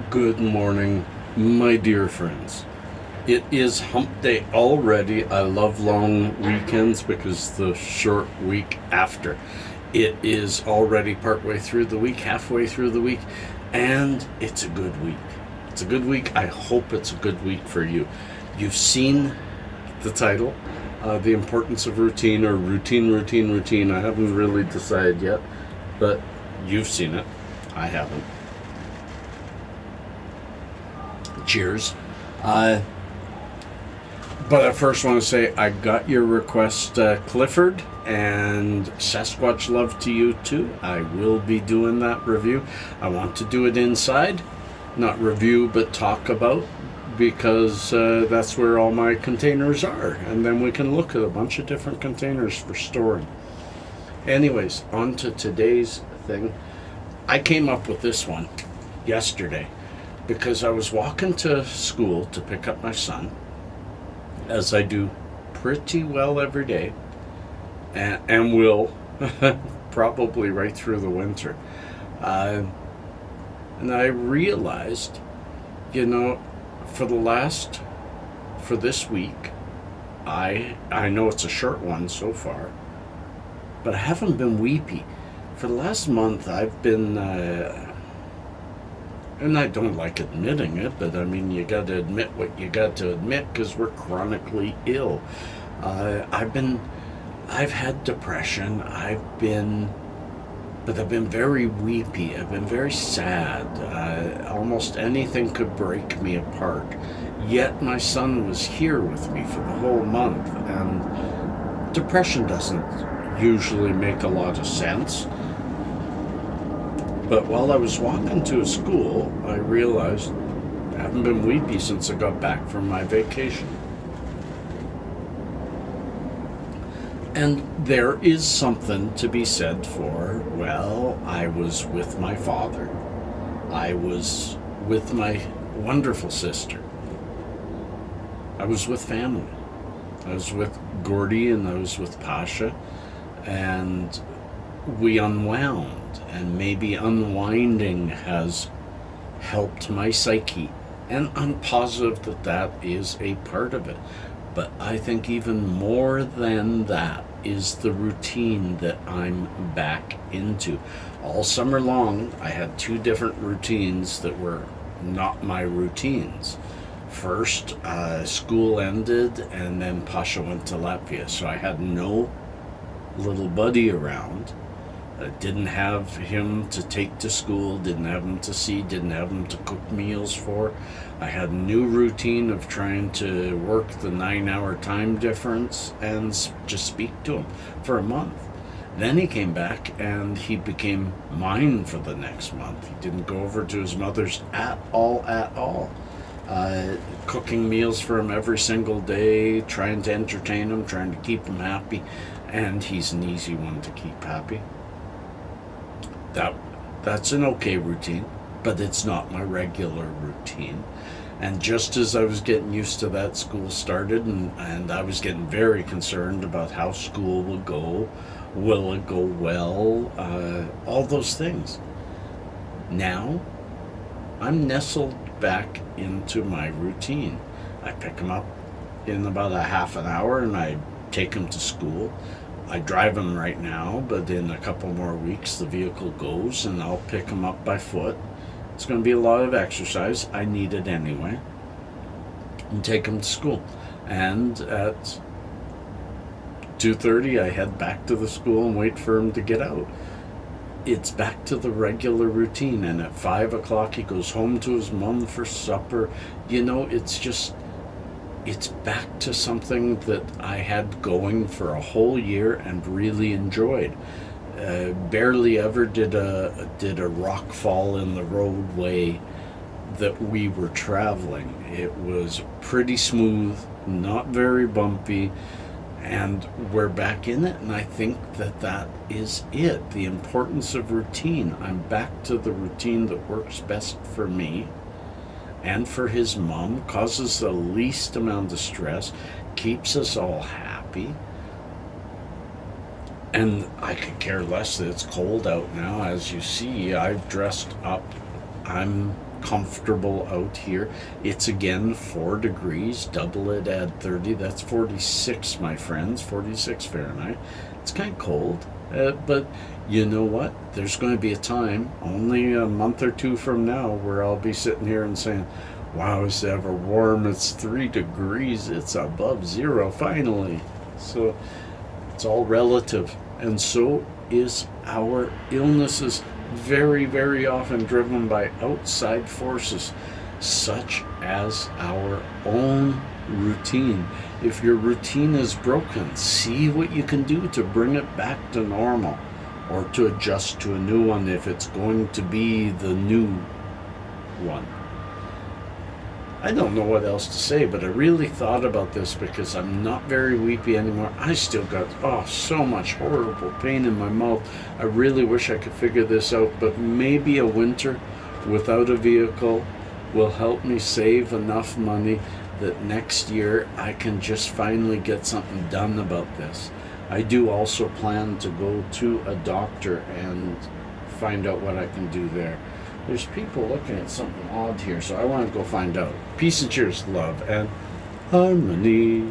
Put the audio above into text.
Good morning, my dear friends. It is hump day already. I love long weekends because the short week after. It is already partway through the week, halfway through the week, and it's a good week. It's a good week. I hope it's a good week for you. You've seen the title, The Importance of Routine, or Routine. I haven't really decided yet, but you've seen it. I haven't. Cheers. Uh, but I first want to say I got your request, Clifford, and Sasquatch love to you too. I will be doing that review. I want to do it inside, not review, but talk about, because that's where all my containers are. And then we can look at a bunch of different containers for storing. Anyways, on to today's thing. I came up with this one yesterday because I was walking to school to pick up my son, as I do pretty well every day, and will probably right through the winter. And I realized, for this week, I know it's a short one so far, but I haven't been weepy. For the last month, I've been... and I don't like admitting it, but I mean, you got to admit what you got to admit because we're chronically ill. I've had depression. But I've been very weepy. I've been very sad. Almost anything could break me apart. Yet my son was here with me for the whole month, and depression doesn't usually make a lot of sense. But while I was walking to a school, I realized I haven't been weepy since I got back from my vacation. And there is something to be said for, well, I was with my father. I was with my wonderful sister. I was with family. I was with Gordy and I was with Pasha. And we unwound. And maybe unwinding has helped my psyche. And I'm positive that that is a part of it. But I think even more than that is the routine that I'm back into. All summer long, I had two different routines that were not my routines. First, school ended, and then Pasha went to Latvia. So I had no little buddy around. I didn't have him to take to school, didn't have him to see, didn't have him to cook meals for. I had a new routine of trying to work the 9-hour time difference and just speak to him for a month. Then he came back and he became mine for the next month. He didn't go over to his mother's at all. Cooking meals for him every single day, trying to entertain him, trying to keep him happy, and he's an easy one to keep happy. That's an okay routine, but it's not my regular routine. And just as I was getting used to that, school started, and I was getting very concerned about how school will go. Will it go well? All those things. Now, I'm nestled back into my routine. I pick him up in about a half an hour and I take him to school. I drive him right now, but in a couple more weeks the vehicle goes and I'll pick him up by foot. It's going to be a lot of exercise. I need it anyway. And take him to school. And at 2:30 I head back to the school and wait for him to get out. It's back to the regular routine, and at 5 o'clock he goes home to his mom for supper. It's back to something that I had going for a whole year and really enjoyed. Barely ever did a rock fall in the roadway that we were traveling. It was pretty smooth, not very bumpy, and we're back in it, and I think that is it. The importance of routine. I'm back to the routine that works best for me and for his mom, causes the least amount of stress, keeps us all happy. And I could care less that it's cold out now. As you see, I've dressed up. I'm comfortable out here. It's again 4 degrees, double it, add 30, that's 46, my friends, 46 Fahrenheit. It's kind of cold, but you know what? There's going to be a time, only a month or two from now, where I'll be sitting here and saying, wow, it's ever warm, it's 3 degrees, it's above zero finally. So it's all relative, and so is our illnesses, very, very often driven by outside forces, such as our own routine. If your routine is broken, see what you can do to bring it back to normal, or to adjust to a new one if it's going to be the new one. I don't know what else to say, but I really thought about this because I'm not very weepy anymore. I still got, so much horrible pain in my mouth. I really wish I could figure this out, but maybe a winter without a vehicle will help me save enough money that next year I can just finally get something done about this. I do also plan to go to a doctor and find out what I can do there. There's people looking at something odd here, so I want to go find out. Peace and cheers, love, and harmony.